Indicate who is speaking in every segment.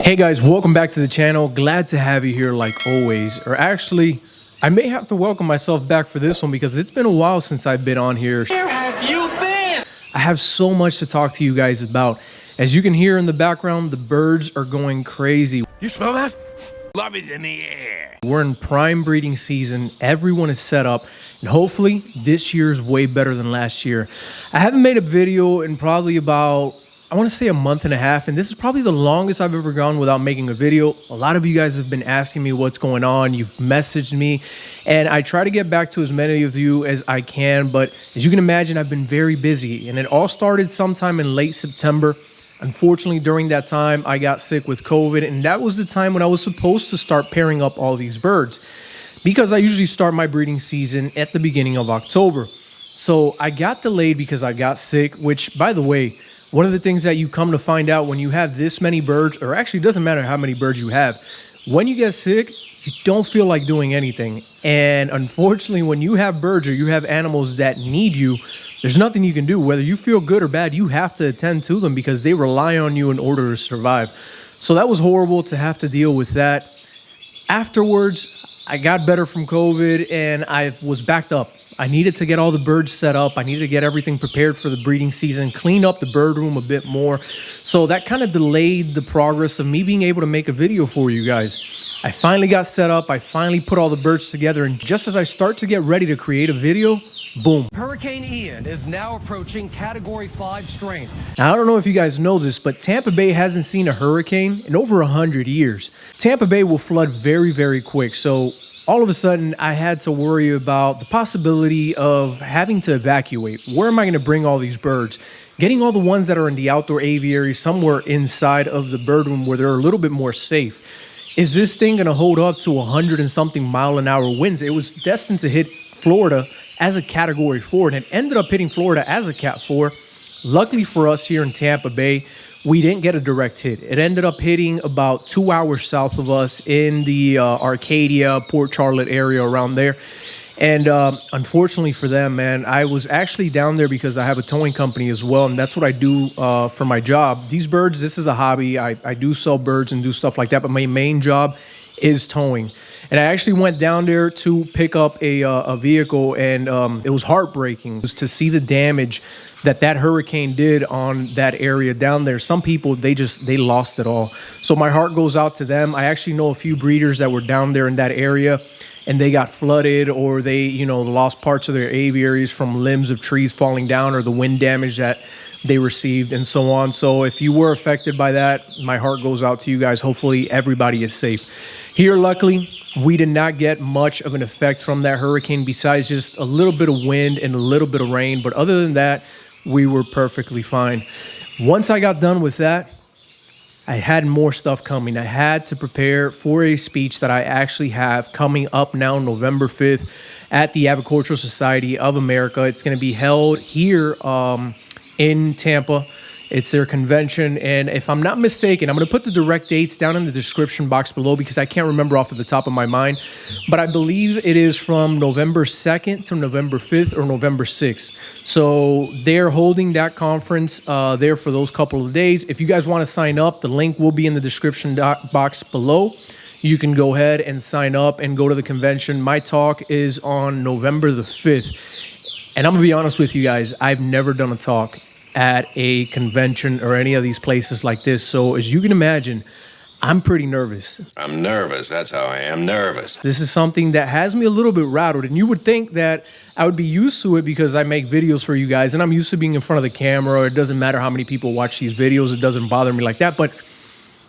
Speaker 1: Hey guys, welcome back to the channel. Glad to have you here like always. Or actually, I may have to welcome myself back for this one because it's been a while since I've been on here.
Speaker 2: Where have you been?
Speaker 1: I have so much to talk to you guys about. As you can hear in the background, the birds are going crazy.
Speaker 2: You smell that? Love is in the air.
Speaker 1: We're in prime breeding season. Everyone is set up. And hopefully this year is way better than last year. I haven't made a video in probably about, I want to say a month and a half, and this is probably the longest I've ever gone without making a video. A lot of you guys have been asking me what's going on. You've messaged me, and I try to get back to as many of you as I can, but as you can imagine, I've been very busy, and it all started sometime in late September. Unfortunately, during that time, I got sick with COVID, and that was the time when I was supposed to start pairing up all these birds because I usually start my breeding season at the beginning of October. So I got delayed because I got sick, which, by the way, one of the things that you come to find out when you have this many birds, or actually it doesn't matter how many birds you have, when you get sick, you don't feel like doing anything. And unfortunately, when you have birds or you have animals that need you, there's nothing you can do. Whether you feel good or bad, you have to attend to them because they rely on you in order to survive. So that was horrible to have to deal with that. Afterwards, I got better from COVID and I was backed up. I needed to get all the birds set up. I needed to get everything prepared for the breeding season, clean up the bird room a bit more. So that kind of delayed the progress of me being able to make a video for you guys. I finally got set up. I finally put all the birds together. And just as I start to get ready to create a video, boom.
Speaker 3: Hurricane Ian is now approaching Category 5 strength.
Speaker 1: Now, I don't know if you guys know this, but Tampa Bay hasn't seen a hurricane in over 100 years. Tampa Bay will flood very, very quick. So all of a sudden, I had to worry about the possibility of having to evacuate. Where am I going to bring all these birds? Getting all the ones that are in the outdoor aviary somewhere inside of the bird room where they're a little bit more safe. Is this thing going to hold up to 100 and something mile-an-hour winds? It was destined to hit Florida as a Category 4, and it ended up hitting Florida as a Cat 4. Luckily for us here in Tampa Bay, we didn't get a direct hit. It ended up hitting about 2 hours south of us in the Arcadia, Port Charlotte area around there. And unfortunately for them, man, I was actually down there because I have a towing company as well, and that's what I do for my job. These birds, this is a hobby. I do sell birds and do stuff like that, but my main job is towing. And I actually went down there to pick up a vehicle, and it was heartbreaking to see the damage that hurricane did on that area down there. Some people, they lost it all. So my heart goes out to them. I actually know a few breeders that were down there in that area, and they got flooded, or they, lost parts of their aviaries from limbs of trees falling down or the wind damage that they received and so on. So if you were affected by that, my heart goes out to you guys. Hopefully everybody is safe. Here, luckily, we did not get much of an effect from that hurricane besides just a little bit of wind and a little bit of rain. But other than that, we were perfectly fine. Once I got done with that, I had more stuff coming. I had to prepare for a speech that I actually have coming up now November 5th at the Avicultural Society of America. It's going to be held here in Tampa. It's their convention, and if I'm not mistaken, I'm going to put the direct dates down in the description box below because I can't remember off of the top of my mind, but I believe it is from November 2nd to November 5th or November 6th. So they're holding that conference there for those couple of days. If you guys want to sign up, the link will be in the description box below. You can go ahead and sign up and go to the convention. My talk is on November the 5th, and I'm going to be honest with you guys, I've never done a talk at a convention or any of these places like this. So as you can imagine, I'm pretty nervous.
Speaker 2: I'm nervous. That's how I am. Nervous.
Speaker 1: This is something that has me a little bit rattled, and you would think that I would be used to it because I make videos for you guys and I'm used to being in front of the camera. It doesn't matter how many people watch these videos. It doesn't bother me like that, but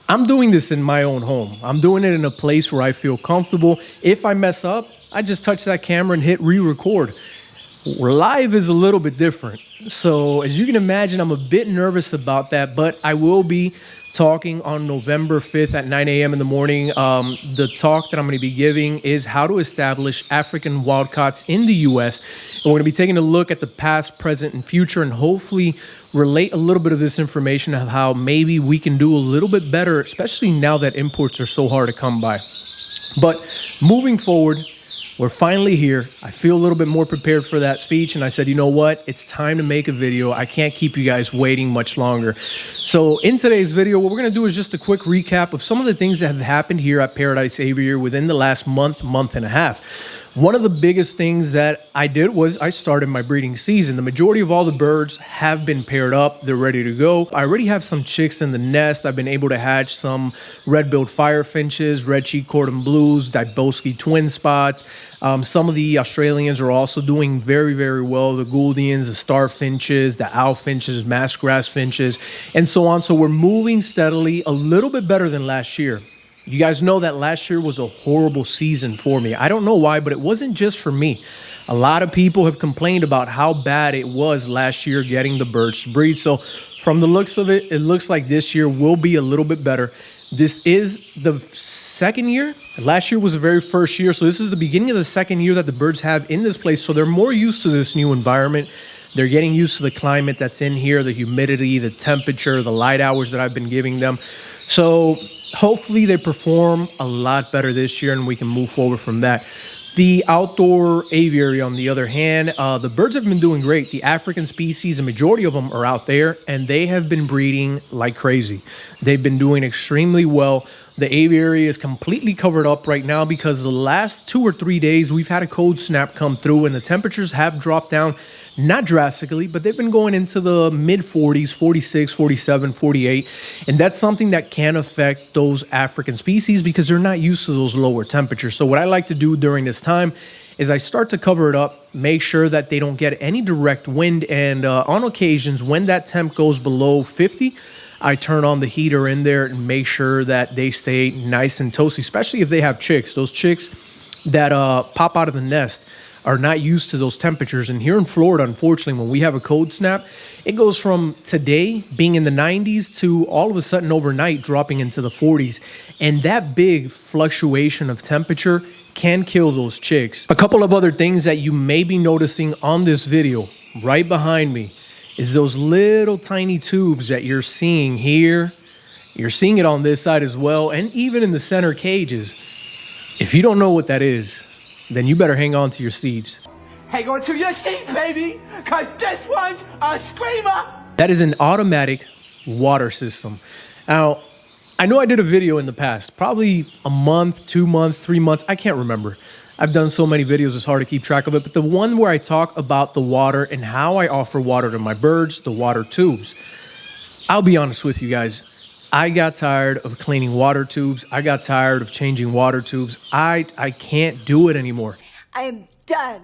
Speaker 1: I'm doing this in my own home. I'm doing it in a place where I feel comfortable. If I mess up, I just touch that camera and hit re-record. Live is a little bit different. So as you can imagine, I'm a bit nervous about that, but I will be talking on November 5th at 9 a.m. in the morning. The talk that I'm going to be giving is how to establish African wildcats in the U.S. And we're going to be taking a look at the past, present, and future, and hopefully relate a little bit of this information of how maybe we can do a little bit better, especially now that imports are so hard to come by. But moving forward, We're finally here. I feel a little bit more prepared for that speech, and I said, you know what? It's time to make a video. I can't keep you guys waiting much longer. So in today's video, what we're going to do is just a quick recap of some of the things that have happened here at Paradise Aviary within the last month and a half. One of the biggest things that I did was I started my breeding season. The majority of all the birds have been paired up. They're ready to go. I already have some chicks in the nest. I've been able to hatch some red-billed fire finches, red cheek cordon blues, Dybowski twin spots. Some of the Australians are also doing very, very well. The Gouldians, the star finches, the owl finches, masked grass finches, and so on. So we're moving steadily, a little bit better than last year. You guys know that last year was a horrible season for me. I don't know why, but it wasn't just for me. A lot of people have complained about how bad it was last year getting the birds to breed. So from the looks of it, it looks like this year will be a little bit better. This is the second year. Last year was the very first year. So this is the beginning of the second year that the birds have in this place. So they're more used to this new environment. They're getting used to the climate that's in here, the humidity, the temperature, the light hours that I've been giving them. So hopefully they perform a lot better this year and we can move forward from that. The outdoor aviary, on the other hand, the birds have been doing great. The African species, a majority of them are out there and they have been breeding like crazy. They've been doing extremely well. The aviary is completely covered up right now because the last 2 or 3 days we've had a cold snap come through and the temperatures have dropped down. Not drastically, but they've been going into the mid 40s, 46, 47, 48. And that's something that can affect those African species because they're not used to those lower temperatures. So what I like to do during this time is I start to cover it up, make sure that they don't get any direct wind. And on occasions, when that temp goes below 50, I turn on the heater in there and make sure that they stay nice and toasty, especially if they have chicks. Those chicks that pop out of the nest are not used to those temperatures. And here in Florida, unfortunately, when we have a cold snap, it goes from today being in the 90s to all of a sudden overnight dropping into the 40s. And that big fluctuation of temperature can kill those chicks. A couple of other things that you may be noticing on this video right behind me is those little tiny tubes that you're seeing here. You're seeing it on this side as well, and even in the center cages. If you don't know what that is, then you better hang on to your seats.
Speaker 4: Hang on to your seat, baby, because this one's a screamer.
Speaker 1: That is an automatic water system. Now, I know I did a video in the past, probably a month, 2 months, 3 months. I can't remember. I've done so many videos, it's hard to keep track of it. But the one where I talk about the water and how I offer water to my birds, the water tubes. I'll be honest with you guys. I got tired of cleaning water tubes. I got tired of changing water tubes. I can't do it anymore.
Speaker 5: I am done.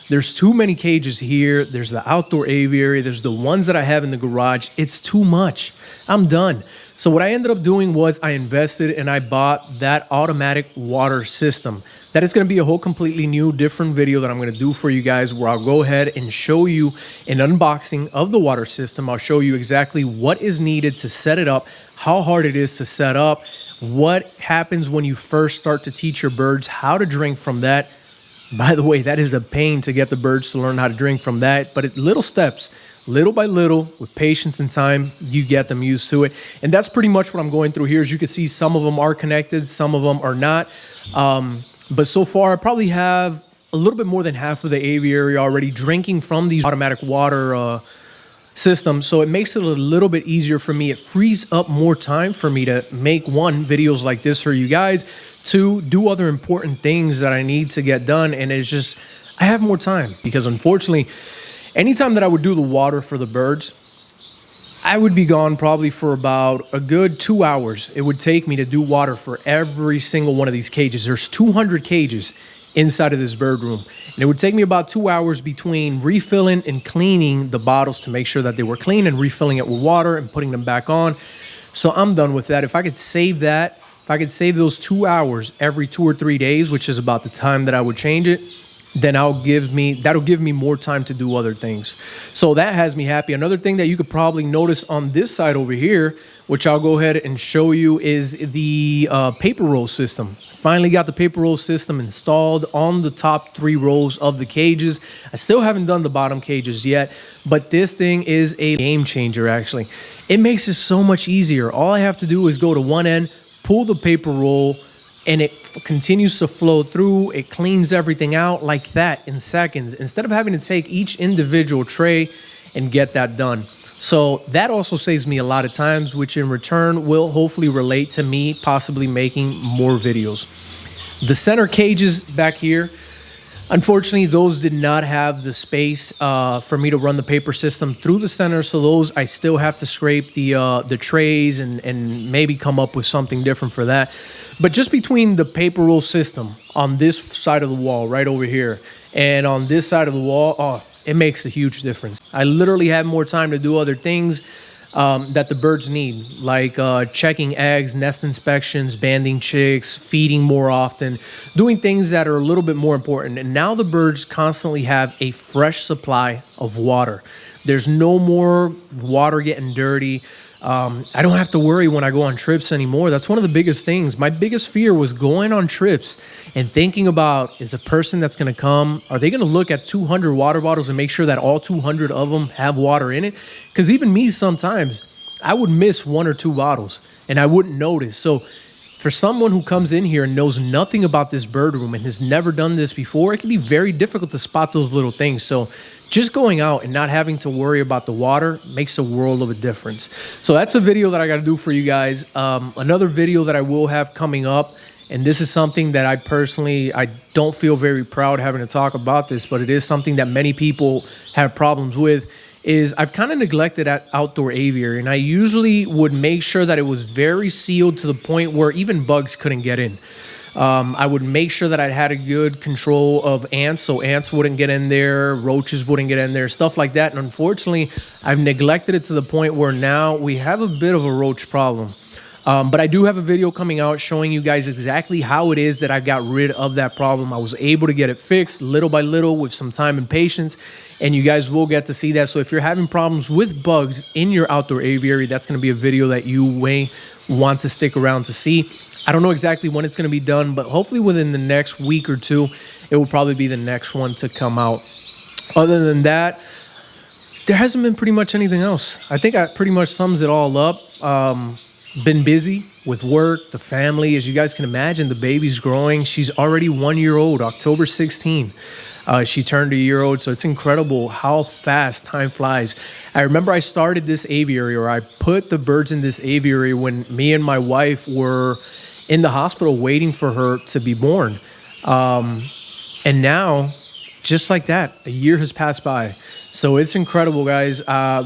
Speaker 1: There's too many cages here. There's the outdoor aviary. There's the ones that I have in the garage. It's too much. I'm done. So what I ended up doing was I invested and I bought that automatic water system. That is going to be a whole completely new, different video that I'm going to do for you guys where I'll go ahead and show you an unboxing of the water system. I'll show you exactly what is needed to set it up, how hard it is to set up, what happens when you first start to teach your birds how to drink from that. By the way, that is a pain to get the birds to learn how to drink from that, but it's little steps, little by little, with patience and time, you get them used to it. And that's pretty much what I'm going through here. As you can see, some of them are connected, some of them are not. But so far, I probably have a little bit more than half of the aviary already drinking from these automatic water systems. So it makes it a little bit easier for me. It frees up more time for me to make, one, videos like this for you guys, two, do other important things that I need to get done. And it's just, I have more time because unfortunately, anytime that I would do the water for the birds, I would be gone probably for about a good 2 hours. It would take me to do water for every single one of these cages. There's 200 cages inside of this bird room. And it would take me about 2 hours between refilling and cleaning the bottles to make sure that they were clean and refilling it with water and putting them back on. So I'm done with that. If I could save that, if I could save those 2 hours every 2 or 3 days, which is about the time that I would change it, then that'll give me more time to do other things. So that has me happy. Another thing that you could probably notice on this side over here, which I'll go ahead and show you, is the paper roll system. Finally got the paper roll system installed on the top 3 rows of the cages. I still haven't done the bottom cages yet, but this thing is a game changer, actually. It makes it so much easier. All I have to do is go to one end, pull the paper roll, and it continues to flow through. It cleans everything out like that in seconds, instead of having to take each individual tray and get that done. So that also saves me a lot of times, which in return will hopefully relate to me possibly making more videos. The center cages back here, unfortunately, those did not have the space for me to run the paper system through the center. So those, I still have to scrape the trays and maybe come up with something different for that. But just between the paper roll system on this side of the wall right over here and on this side of the wall, oh, it makes a huge difference. I literally have more time to do other things that the birds need, like checking eggs, nest inspections, banding chicks, feeding more often, doing things that are a little bit more important. And now the birds constantly have a fresh supply of water. There's no more water getting dirty. I don't have to worry when I go on trips anymore. That's one of the biggest things. My biggest fear was going on trips and thinking about, is a person that's going to come, are they going to look at 200 water bottles and make sure that all 200 of them have water in it? Because even me, sometimes I would miss 1 or 2 bottles and I wouldn't notice. So for someone who comes in here and knows nothing about this bird room and has never done this before, it can be very difficult to spot those little things. So just going out and not having to worry about the water makes a world of a difference. So that's a video that I got to do for you guys. Another video that I will have coming up, and this is something that I don't feel very proud having to talk about this, but it is something that many people have problems with, is I've kind of neglected at outdoor aviary, and I usually would make sure that it was very sealed to the point where even bugs couldn't get in. I would make sure that I had a good control of ants, so ants wouldn't get in there, roaches wouldn't get in there, stuff like that. And unfortunately, I've neglected it to the point where now we have a bit of a roach problem. But I do have a video coming out showing you guys exactly how it is that I got rid of that problem. I was able to get it fixed little by little with some time and patience, and you guys will get to see that. So if you're having problems with bugs in your outdoor aviary, that's going to be a video that you may want to stick around to see. I don't know exactly when it's going to be done, but hopefully within the next week or two, it will probably be the next one to come out. Other than that, there hasn't been pretty much anything else. I think that pretty much sums it all up. Been busy with work, the family. As you guys can imagine, the baby's growing. She's already 1 year old, October 16. She turned a year old, so it's incredible how fast time flies. I remember I started this aviary, or I put the birds in this aviary when me and my wife were in the hospital waiting for her to be born. And now, just like that, a year has passed by. So it's incredible, guys.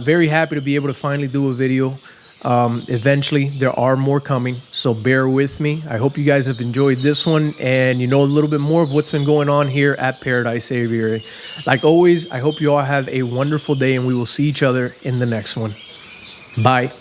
Speaker 1: Very happy to be able to finally do a video. Eventually, there are more coming, so bear with me. I hope you guys have enjoyed this one and you know a little bit more of what's been going on here at Paradise Aviary. Like always, I hope you all have a wonderful day and we will see each other in the next one. Bye.